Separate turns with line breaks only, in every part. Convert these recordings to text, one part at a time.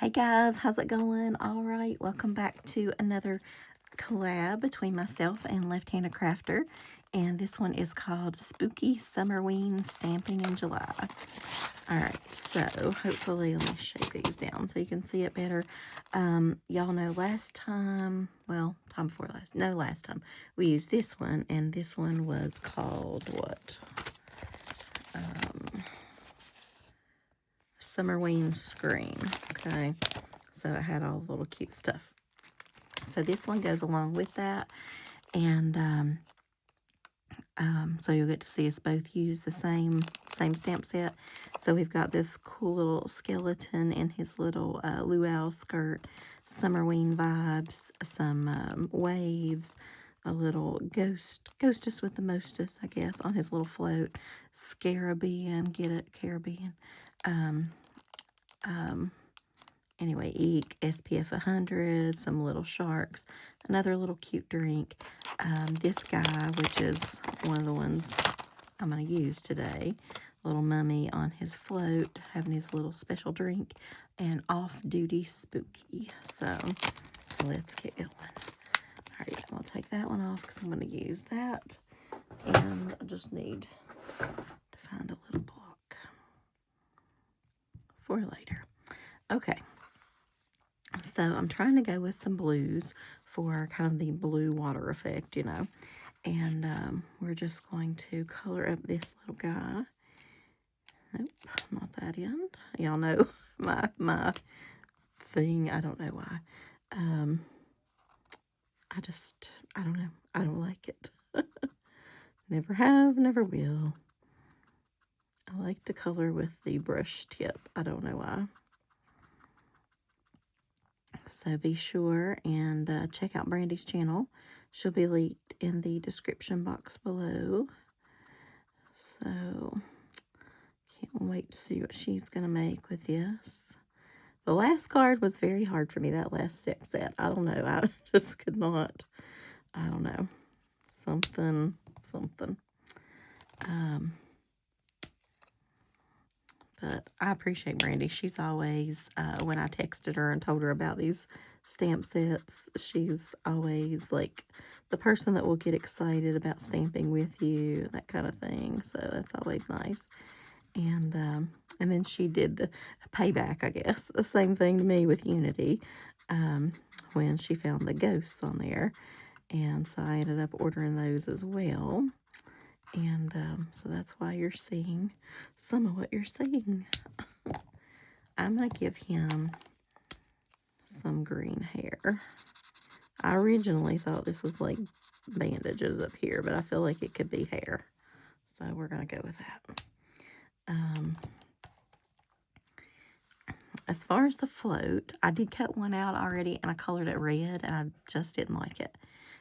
Hey guys, how's it going? All right, welcome back to another collab between myself and Left-Handed Crafter. And this one is called Spooky Summerween Stamping in July. All right, so hopefully, let me shake these down so you can see it better. Y'all know last time, well, time before last, no, last time, we used this one, and this one was called what? Summerween Screen, okay? So it had all the little cute stuff. So this one goes along with that, and so you'll get to see us both use the same stamp set. So we've got this cool little skeleton in his little luau skirt, Summerween vibes, some waves, a little ghostess with the mostest, I guess, on his little float, Scarabean, get it, Caribbean, anyway, eek, SPF 100, some little sharks, another little cute drink. This guy, which is one of the ones I'm going to use today, little mummy on his float, having his little special drink, and off-duty spooky. So, let's get going. All right, I'm going to take that one off because I'm going to use that. And I just need to find a little block for later. Okay. So I'm trying to go with some blues for kind of the blue water effect, you know. And we're just going to color up this little guy. Nope, not that end. Y'all know my thing. I don't know why. I don't know. I don't like it. Never have, never will. I like to color with the brush tip. I don't know why. So be sure and check out Brandy's channel. She'll be linked in the description box below. So can't wait to see what she's going to make with this. The last card was very hard for me, that last step set. I don't know. I just could not. I don't know. Something. But I appreciate Brandy. She's always, when I texted her and told her about these stamp sets, she's always like the person that will get excited about stamping with you, that kind of thing. So that's always nice. And then she did the payback, I guess, the same thing to me with Unity, when she found the ghosts on there. And so I ended up ordering those as well. And so that's why you're seeing some of what you're seeing. I'm going to give him some green hair. I originally thought this was like bandages up here, but I feel like it could be hair. So we're going to go with that. As far as the float, I did cut one out already, and I colored it red, and I just didn't like it.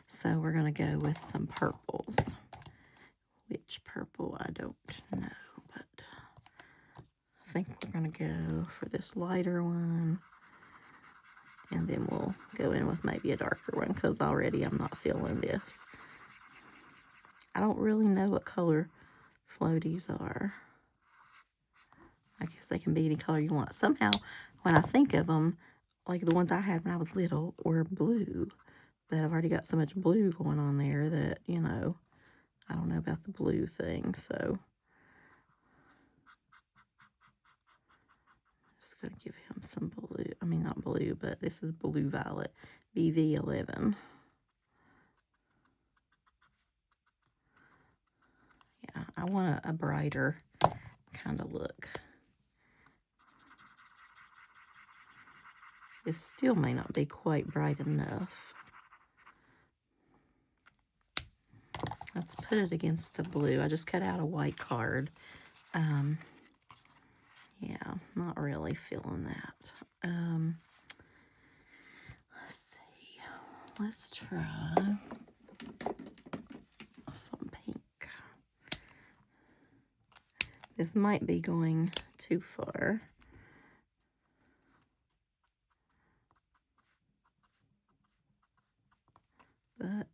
So we're going to go with some purples. Which purple, I don't know, but I think we're going to go for this lighter one. And then we'll go in with maybe a darker one, because already I'm not feeling this. I don't really know what color floaties are. I guess they can be any color you want. Somehow, when I think of them, like the ones I had when I was little, were blue. But I've already got so much blue going on there that, you know, I don't know about the blue thing, so just going to give him some blue. I mean, not blue, but this is blue violet, BV11. Yeah, I want a brighter kind of look. This still may not be quite bright enough. Let's put it against the blue. I just cut out a white card. Yeah, not really feeling that. Let's see. Let's try some pink. This might be going too far. But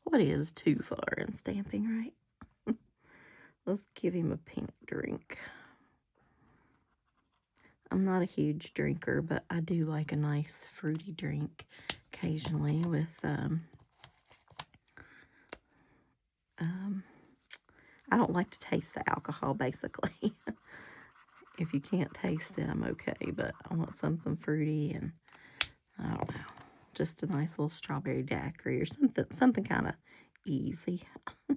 what is too far in stamping, right? Let's give him a pink drink. I'm not a huge drinker, but I do like a nice fruity drink occasionally with, I don't like to taste the alcohol, basically. If you can't taste it, I'm okay, but I want something fruity and, I don't know, just a nice little strawberry daiquiri or something kind of easy. Yeah,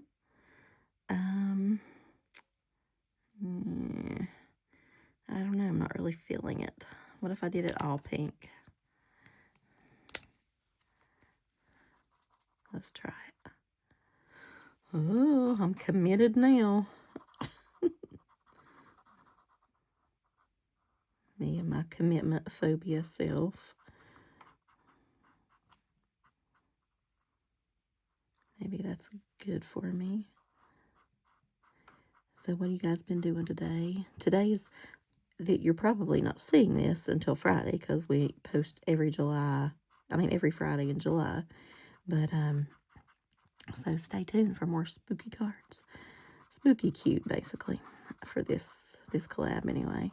I don't know, I'm not really feeling it. What if I did it all pink? Let's try it. Oh, I'm committed now. Me and my commitment phobia self. Maybe that's good for me. So what have you guys been doing today? Today's that you're probably not seeing this until Friday because we post every Friday in July. But so stay tuned for more spooky cards. Spooky cute, basically, for this collab anyway.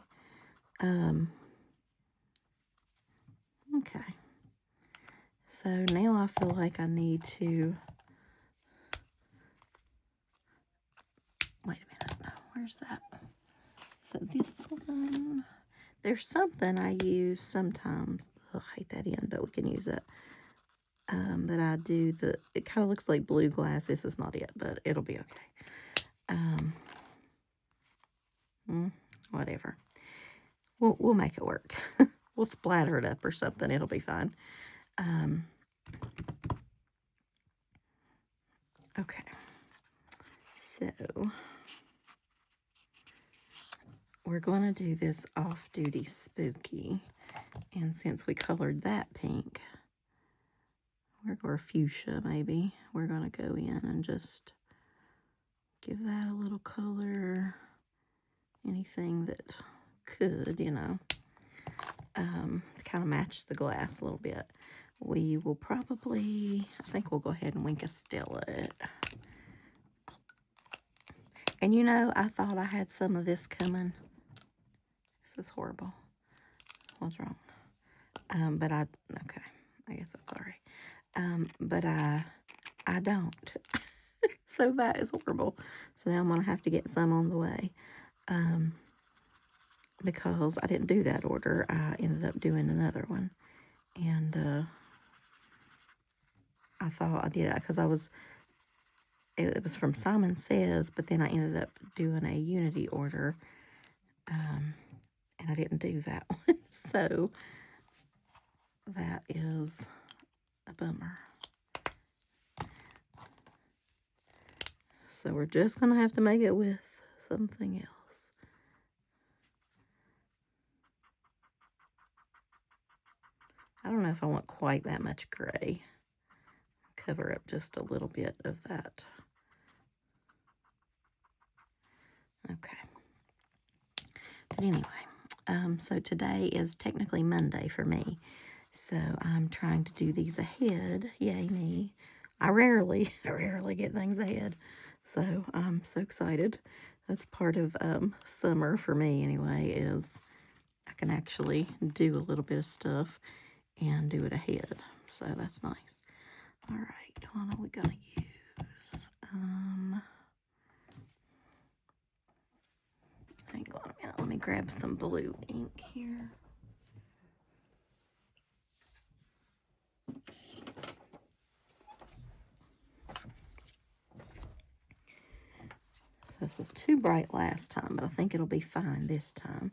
Okay. So now I feel like I need to. Wait a minute. Where's that? Is it this one? There's something I use sometimes. Oh, I hate that end, but we can use it. That I do it kind of looks like blue glass. This is not it, but it'll be okay. Whatever. We'll make it work. We'll splatter it up or something. It'll be fine. Okay. So we're going to do this off-duty spooky. And since we colored that pink, or fuchsia maybe, we're going to go in and just give that a little color. Anything that could, kind of match the glass a little bit. We will probably, I think we'll go ahead and wink a Stella it. And I thought I had some of this coming. This is horrible. What's wrong? Okay, I guess that's all right. But I don't. So that is horrible. So now I'm going to have to get some on the way. Because I didn't do that order. I ended up doing another one. And I thought I did it because it was from Simon Says, but then I ended up doing a Unity order. And I didn't do that one. So that is a bummer. So we're just going to have to make it with something else. I don't know if I want quite that much gray. Cover up just a little bit of that. Okay. But anyway, so today is technically Monday for me. So I'm trying to do these ahead. Yay me. I rarely get things ahead. So I'm so excited. That's part of summer for me anyway, is I can actually do a little bit of stuff and do it ahead. So that's nice. All right, what are we going to use? Hang on a minute. Let me grab some blue ink here. So this was too bright last time, but I think it'll be fine this time.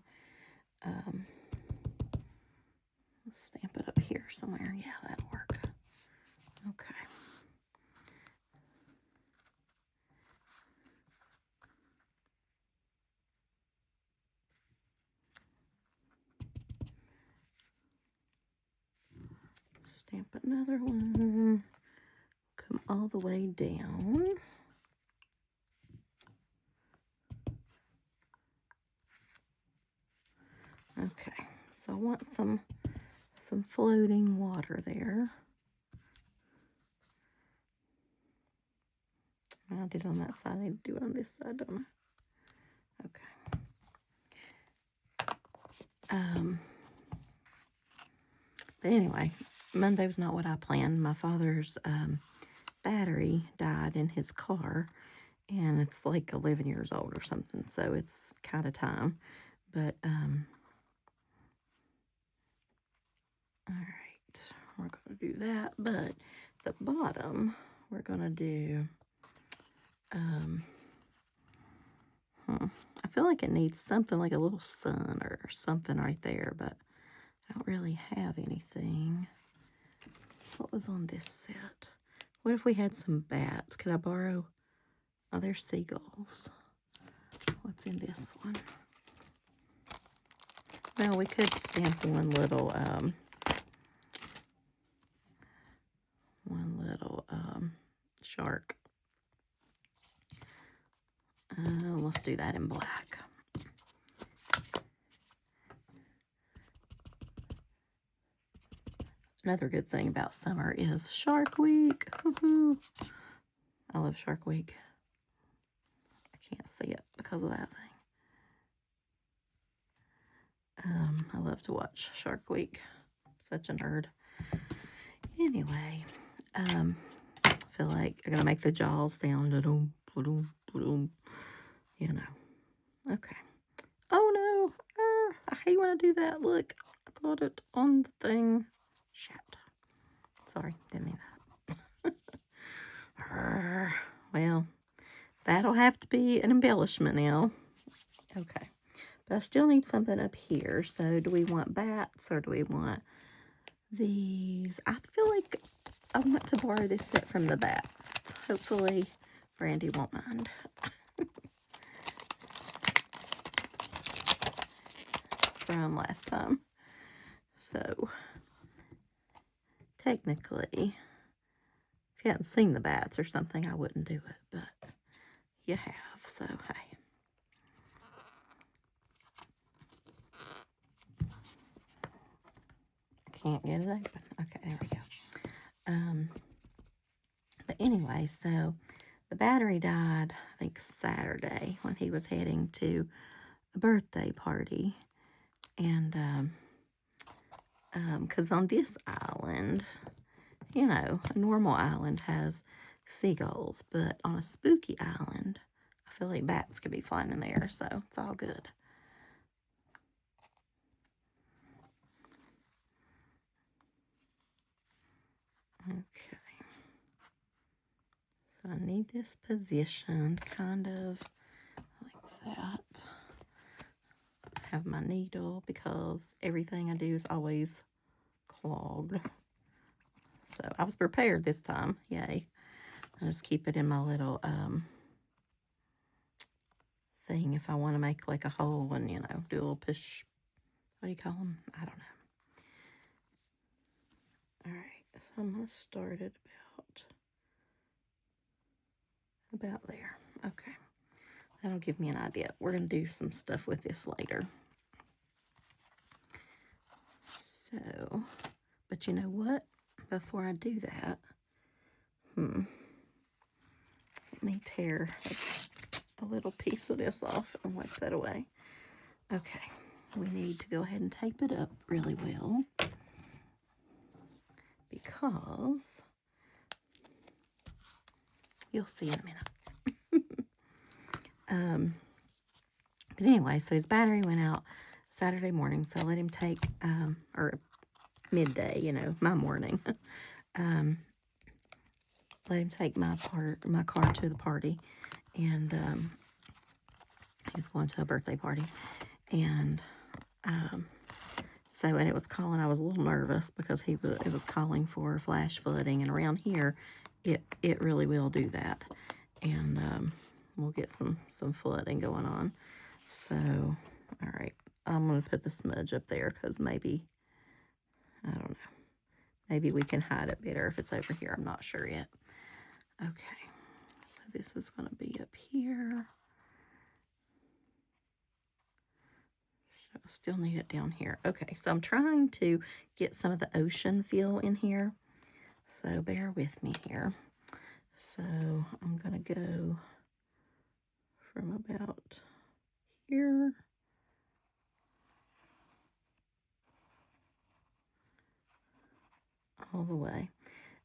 Let's stamp it up here somewhere. Yeah, that'll work. Okay. Stamp another one. Come all the way down. Okay, so I want some floating water there. I did it on that side. I need to do it on this side, don't I? Okay. But anyway, Monday was not what I planned. My father's battery died in his car, and it's like 11 years old or something, so it's kind of time. But, all right, we're going to do that. But the bottom, we're going to do, I feel like it needs something like a little sun or something right there, but I don't really have anything. What was on this set? What if we had some bats? Could I borrow? Oh, there's seagulls. What's in this one? Well, we could stamp one little shark. Let's do that in black. Another good thing about summer is Shark Week. Woohoo! I love Shark Week. I can't see it because of that thing. I love to watch Shark Week. Such a nerd. Anyway, I feel like I'm gonna make the jaws sound you know. Okay. Oh no! I hate when I do that. Look, I got it on the thing. Shit. Sorry, didn't mean that. Well, that'll have to be an embellishment now. Okay. But I still need something up here. So do we want bats or do we want these? I feel like I want to borrow this set from the bats. Hopefully Brandy won't mind. From last time. So technically, if you hadn't seen the bats or something, I wouldn't do it, but you have, so hey. Can't get it open. Okay, there we go. But anyway, so the battery died, I think Saturday, when he was heading to a birthday party. And because on this island, you know, a normal island has seagulls, but on a spooky island, I feel like bats could be flying in there, so it's all good. Okay. So I need this positioned kind of like that. Have my needle because everything I do is always clogged. So I was prepared this time. Yay. I just keep it in my little thing if I want to make like a hole and, you know, do a little push. What do you call them? I don't know. All right. So I'm going to start it about there. Okay. That'll give me an idea. We're going to do some stuff with this later. So, but you know what? Before I do that, let me tear a little piece of this off and wipe that away. Okay, we need to go ahead and tape it up really well because you'll see in a minute. But anyway, so his battery went out Saturday morning, so I let him take, or midday, you know, my morning. Let him take my car to the party, and he's going to a birthday party, and so, and it was calling. I was a little nervous because it was calling for flash flooding, and around here, it really will do that, and we'll get some flooding going on. So, all right, I'm gonna put the smudge up there because maybe, I don't know, maybe we can hide it better if it's over here. I'm not sure yet. Okay, so this is gonna be up here. I still need it down here. Okay, so I'm trying to get some of the ocean feel in here. So bear with me here. So I'm going to go from about here. all the way.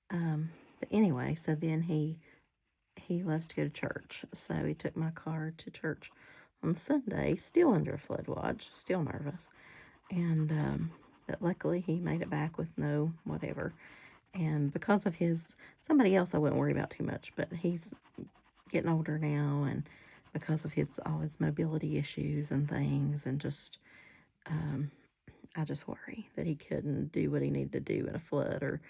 But anyway, so then he loves to go to church. So he took my car to church on Sunday, still under a flood watch, still nervous. And but luckily he made it back with no whatever. And because of somebody else I wouldn't worry about too much, but he's getting older now, and because of all his mobility issues and things, and just I just worry that he couldn't do what he needed to do in a flood, or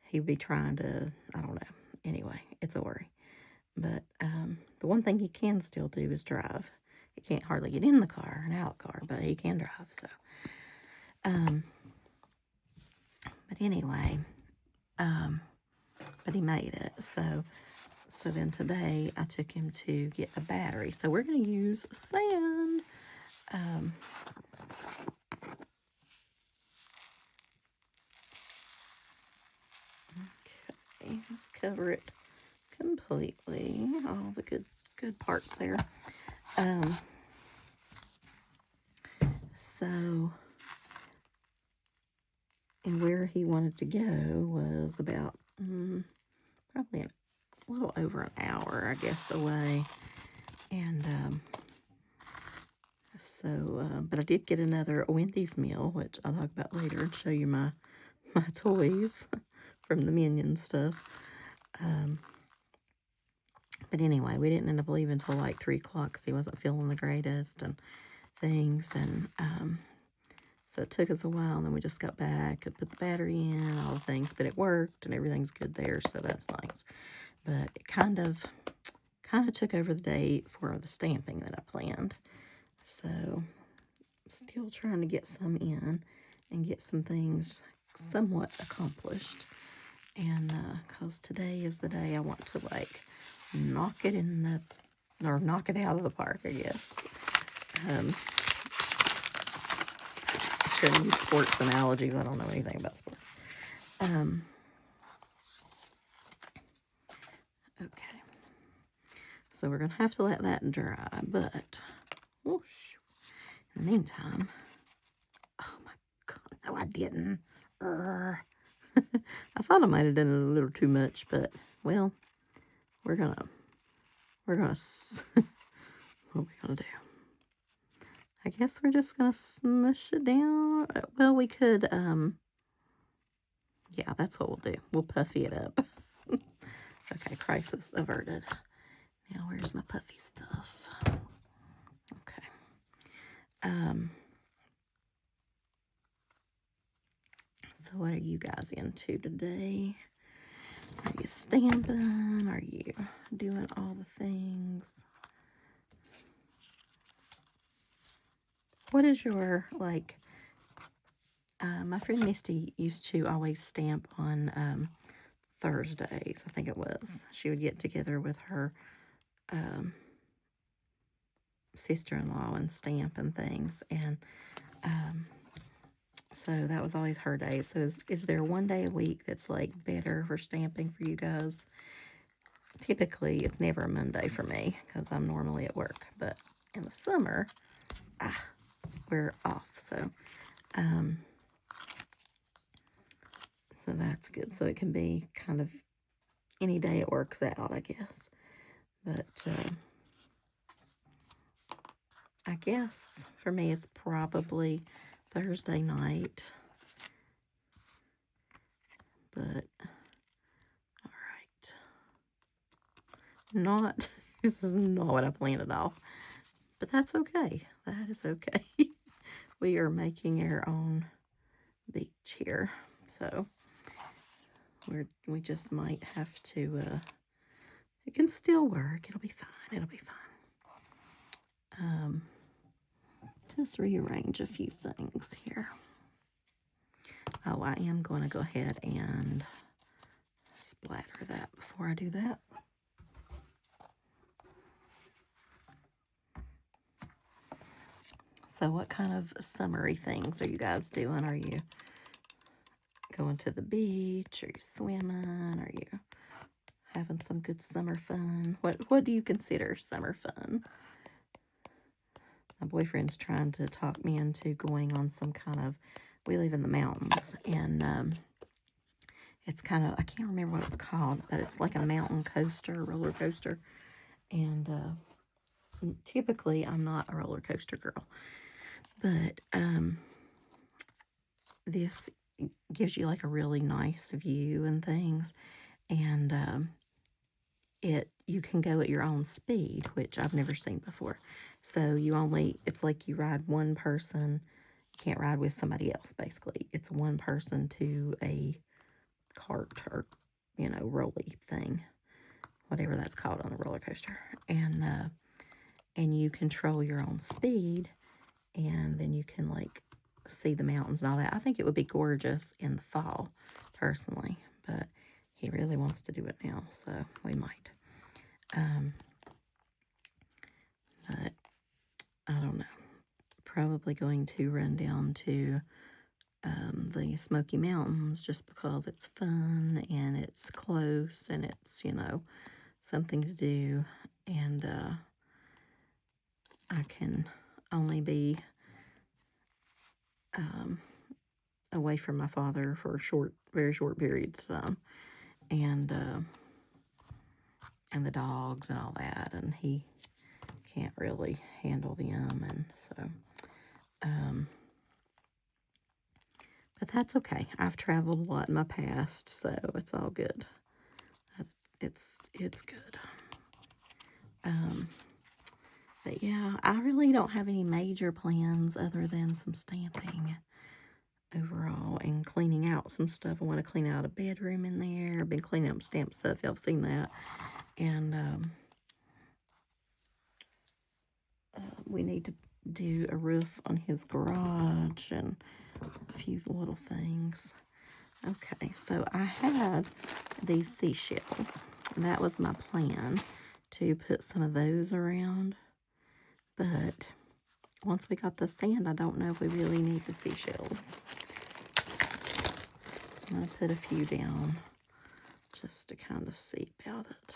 he'd be trying to, I don't know. Anyway, it's a worry. But the one thing he can still do is drive. He can't hardly get in the car and out of the car, but he can drive. So, but anyway, but he made it. So then today I took him to get a battery. So we're going to use sand. Okay, let's cover it completely. All the good parts there. So, and where he wanted to go was about probably a little over an hour, I guess, away. And but I did get another Wendy's meal, which I'll talk about later and show you my toys from the Minion stuff. But anyway, we didn't end up leaving until like 3 o'clock because he wasn't feeling the greatest and things. And so it took us a while, and then we just got back and put the battery in, all the things. But it worked, and everything's good there, so that's nice. But it kind of took over the day for the stamping that I planned. So still trying to get some in and get some things somewhat accomplished. And because today is the day I want to like knock it out of the park, I guess. Shouldn't use sports analogies. I don't know anything about sports. Okay. So we're going to have to let that dry, but whoosh, in the meantime, oh my God, no, I didn't. I thought I might have done it a little too much, but well, we're gonna what are we gonna do? I guess we're just gonna smush it down. Well, we could, yeah, that's what we'll do. We'll puffy it up. Okay, crisis averted. Now, where's my puffy stuff? Okay. So what are you guys into today? Are you stamping? Are you doing all the things? What is your, like, my friend Misty used to always stamp on Thursdays, I think it was. She would get together with her sister-in-law and stamp and things, and so that was always her day. So is there one day a week that's like better for stamping for you guys? Typically, it's never a Monday for me because I'm normally at work, but in the summer, we're off, so that's good. So it can be kind of any day it works out, I guess. But I guess for me it's probably Thursday night. But all right, this is not what I planned at all. But that's okay. That is okay. We are making our own beach here, so we just might have to. It can still work. It'll be fine. It'll be fine. Just rearrange a few things here. Oh, I am going to go ahead and splatter that before I do that. So what kind of summery things are you guys doing? Are you going to the beach? Are you swimming? Are you having some good summer fun? What do you consider summer fun? My boyfriend's trying to talk me into going on some kind of, we live in the mountains, and It's kind of, I can't remember what it's called, but it's like a mountain coaster, roller coaster. And typically, I'm not a roller coaster girl, but this gives you like a really nice view and things. And you can go at your own speed, which I've never seen before. So it's like you ride one person, can't ride with somebody else, basically. It's one person to a cart or, rolly thing, whatever that's called on the roller coaster. And you control your own speed, and then you can like see the mountains and all that. I think it would be gorgeous in the fall, personally, but he really wants to do it now, so we might. But I don't know. Probably going to run down to the Smoky Mountains just because it's fun and it's close and it's, something to do. And I can only be away from my father for very short periods of time. And the dogs and all that. And he can't really handle them. And so, but that's okay. I've traveled a lot in my past, so it's all good. It's good. But yeah, I really don't have any major plans other than some stamping overall and cleaning out some stuff. I want to clean out a bedroom in there. I've been cleaning up stamp stuff. Y'all have seen that. And we need to do a roof on his garage and a few little things. Okay, so I had these seashells. That was my plan, to put some of those around. But once we got the sand, I don't know if we really need the seashells. I'm going to put a few down just to kind of see about it.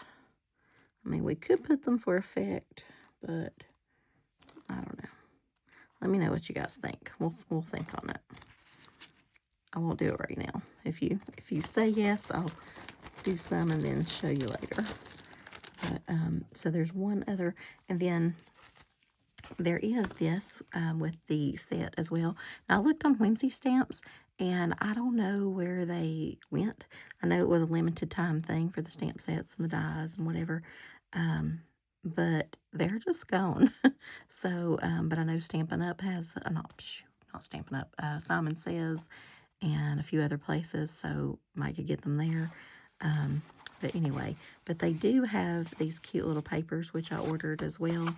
I mean, we could put them for effect, but I don't know. Let me know what you guys think. We'll think on it. I won't do it right now. If you say yes, I'll do some and then show you later. But so there's one other, and then there is this with the set as well. Now, I looked on Whimsy Stamps, and I don't know where they went. I know it was a limited time thing for the stamp sets and the dies and whatever, but they're just gone. So, but I know Stampin' Up has, not Stampin' Up, Simon Says, and a few other places, so might could get them there. But anyway, but they do have these cute little papers, which I ordered as well.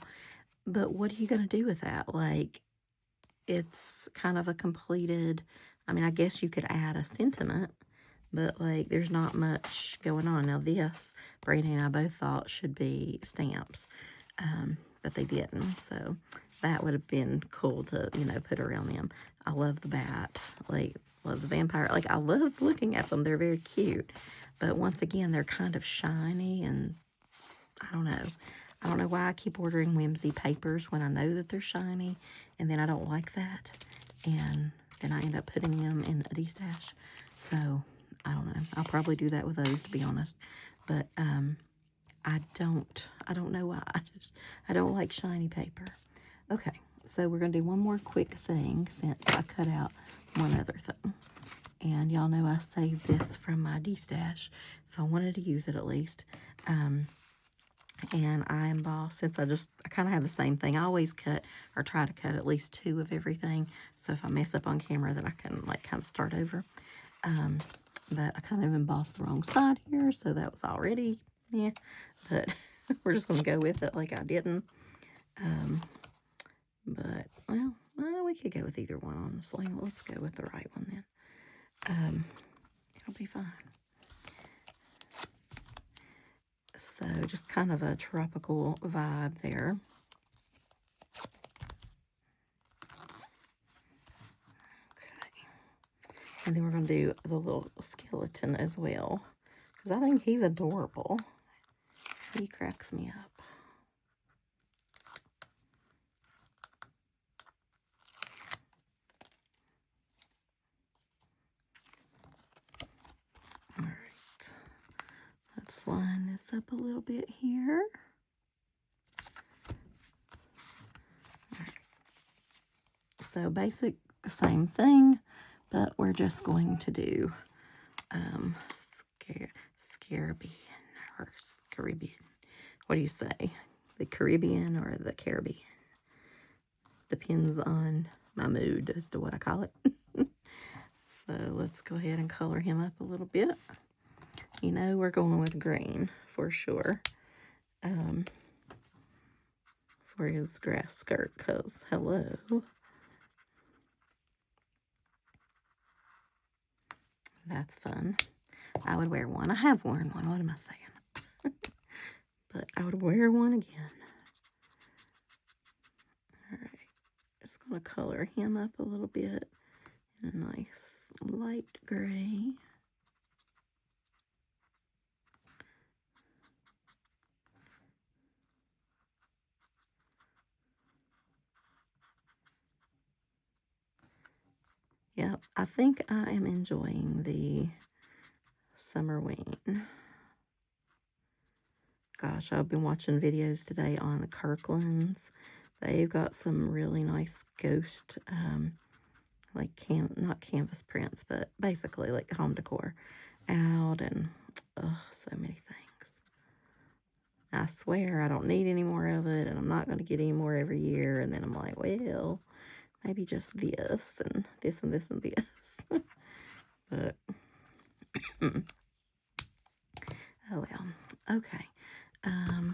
But what are you going to do with that? Like, it's kind of a completed, I mean, I guess you could add a sentiment, but like, there's not much going on. Now this, Brandy and I both thought should be stamps, but they didn't. So that would have been cool to, put around them. I love the bat, like, love the vampire. Like, I love looking at them. They're very cute. But once again, they're kind of shiny, and I don't know. I don't know why I keep ordering Whimsy papers when I know that they're shiny, and then I don't like that. And then I end up putting them in a D-stash. So, I don't know. I'll probably do that with those, to be honest. But I don't know why. I don't like shiny paper. Okay, so we're going to do one more quick thing since I cut out one other thing. And y'all know I saved this from my D-stash, so I wanted to use it at least. And I embossed, since I kind of have the same thing. I always cut, or try to cut, at least 2 of everything. So if I mess up on camera, then I can, like, kind of start over. But I kind of embossed the wrong side here, so that was already, yeah. But we're just going to go with it like I didn't. But, well, we could go with either one, honestly. Let's go with the right one then. It'll be fine. So just kind of a tropical vibe there. Okay. And then we're going to do the little skeleton as well, because I think he's adorable. He cracks me up. All right. this up a little bit here. So basic, same thing, but we're just going to do Caribbean or Caribbean. What do you say? The Caribbean or the Caribbean? Depends on my mood as to what I call it. So let's go ahead and color him up a little bit. You know we're going with green for sure. For his grass skirt, because hello. That's fun. I would wear one. I have worn one. What am I saying? But I would wear one again. All right. Just going to color him up a little bit in a nice light gray. Yep, I think I am enjoying the Summerween. Gosh, I've been watching videos today on the Kirklands. They've got some really nice ghost, like not canvas prints, but basically like home decor out, and so many things. I swear I don't need any more of it, and I'm not going to get any more every year. And then I'm like, well, maybe just this and this and this and this. But oh well. Okay. I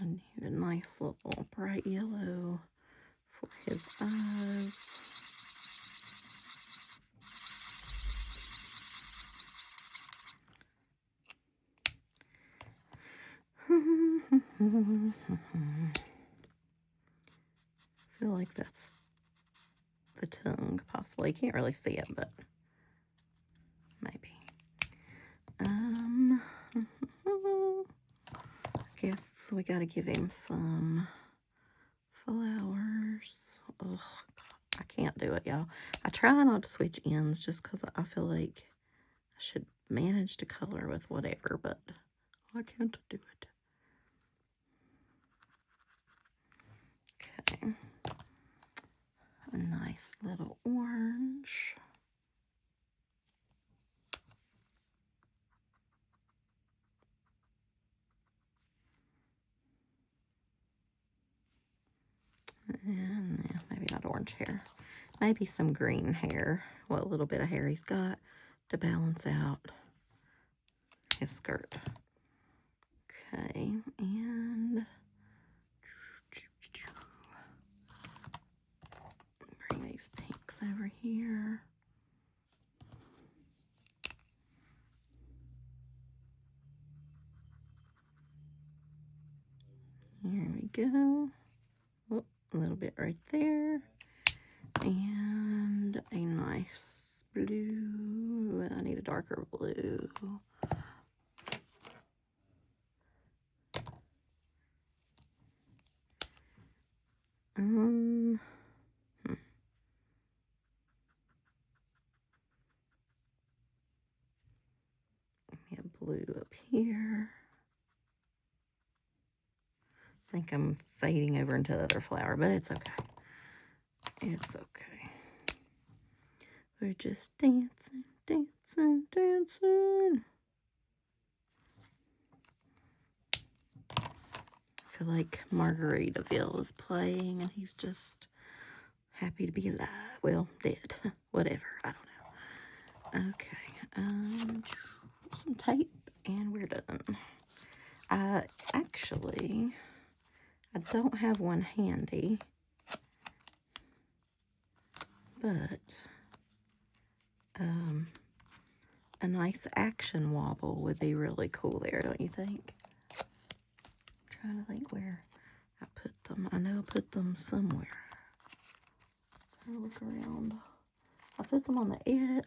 need a nice little bright yellow for his eyes. I feel like that's the tongue, possibly. Can't really see it, but maybe. I guess we gotta give him some flowers. Ugh, I can't do it, y'all. I try not to switch ends just because I feel like I should manage to color with whatever, but I can't do it. Okay. A nice little orange. And yeah, maybe not orange hair. Maybe some green hair. What little bit of hair he's got to balance out his skirt. Okay, and bring these pinks over here. Here we go. Oh, a little bit right there. And a nice blue. I need a darker blue. Give me a blue up here. I think I'm fading over into the other flower, but it's okay. It's okay. We're just dancing, dancing, dancing. I feel like Margaritaville is playing and he's just happy to be alive. Well, dead. Whatever. I don't know. Okay. Some tape and we're done. Actually, I don't have one handy, but a nice action wobble would be really cool there, don't you think? I'm trying to think where I put them. I know I put them somewhere. I'll look around. I put them on the edge.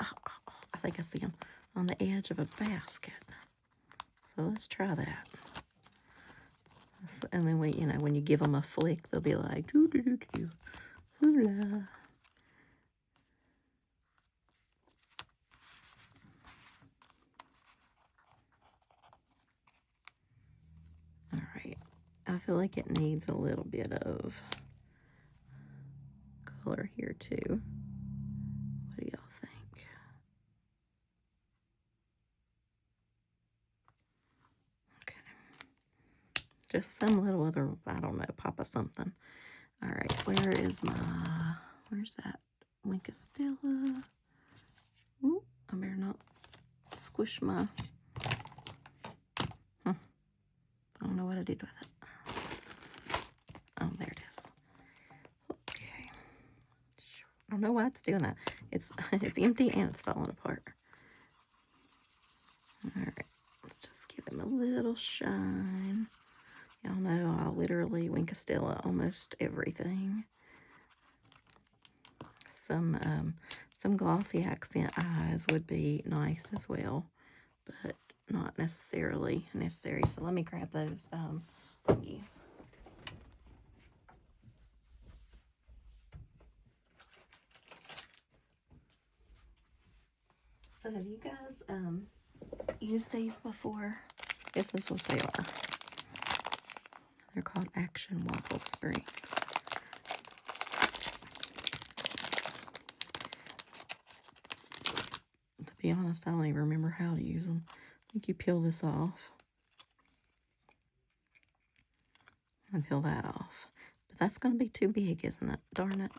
I think I see them on the edge of a basket. So let's try that. And then when you give them a flick, they'll be like, doo doo doo doo, hoola. I feel like it needs a little bit of color here too. What do y'all think? Okay. Just some little other, I don't know, pop of something. All right, where's that Winka Stella? Ooh, I better not squish my, I don't know what I did with it. Oh, there it is. Okay. I don't know why it's doing that. It's empty and it's falling apart. All right, let's just give him a little shine. Y'all know I literally Winka Stella almost everything. Some glossy accent eyes would be nice as well, but not necessarily necessary. So let me grab those thingies. So have you guys used these before? This is what they are. They're called Action Waffle Springs. To be honest, I don't even remember how to use them. I think you peel this off and peel that off. But that's going to be too big, isn't it? Darn it.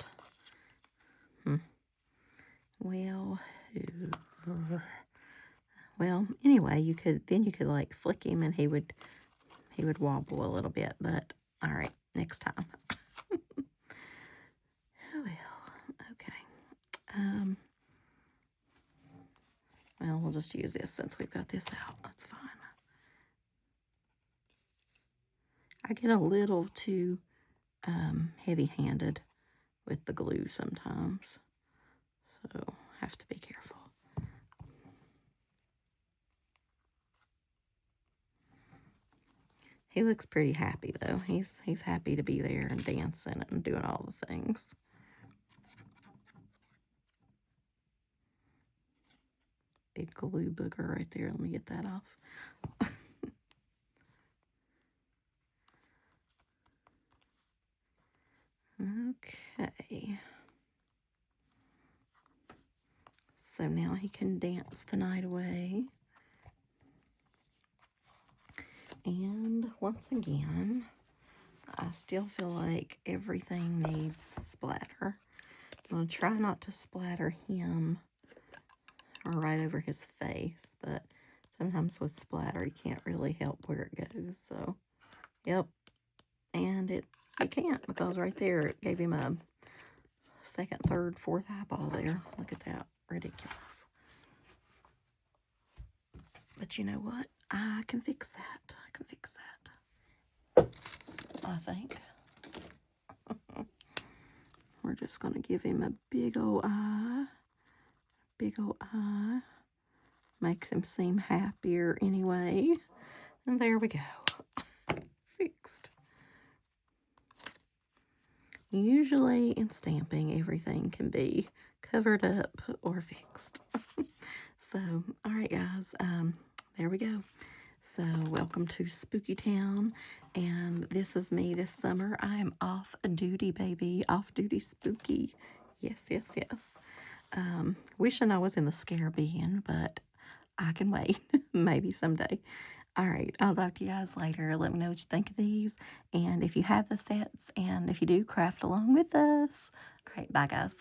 Well, anyway, you could like flick him and he would wobble a little bit, but all right, next time. Oh well, okay. Well, we'll just use this since we've got this out. That's fine. I get a little too heavy-handed with the glue sometimes, so have to be careful. He looks pretty happy though. He's happy to be there and dancing and doing all the things. Big glue booger right there. Let me get that off. Okay. So now he can dance the night away. And once again, I still feel like everything needs splatter. I'm going to try not to splatter him or right over his face, but sometimes with splatter, you can't really help where it goes. So, yep. And you can't, because right there, it gave him a second, third, fourth eyeball there. Look at that. Ridiculous. But you know what? I can fix that. I can fix that. I think. We're just going to give him a big old eye. Big old eye. Makes him seem happier anyway. And there we go. Fixed. Usually in stamping, everything can be covered up or fixed. So, all right, guys. There we go. So, welcome to Spooky Town. And this is me this summer. I am off duty, baby. Off duty spooky. Yes, yes, yes. Wishing I was in the Caribbean, but I can wait. Maybe someday. All right, I'll talk to you guys later. Let me know what you think of these. And if you have the sets, and if you do, craft along with us. All right, bye, guys.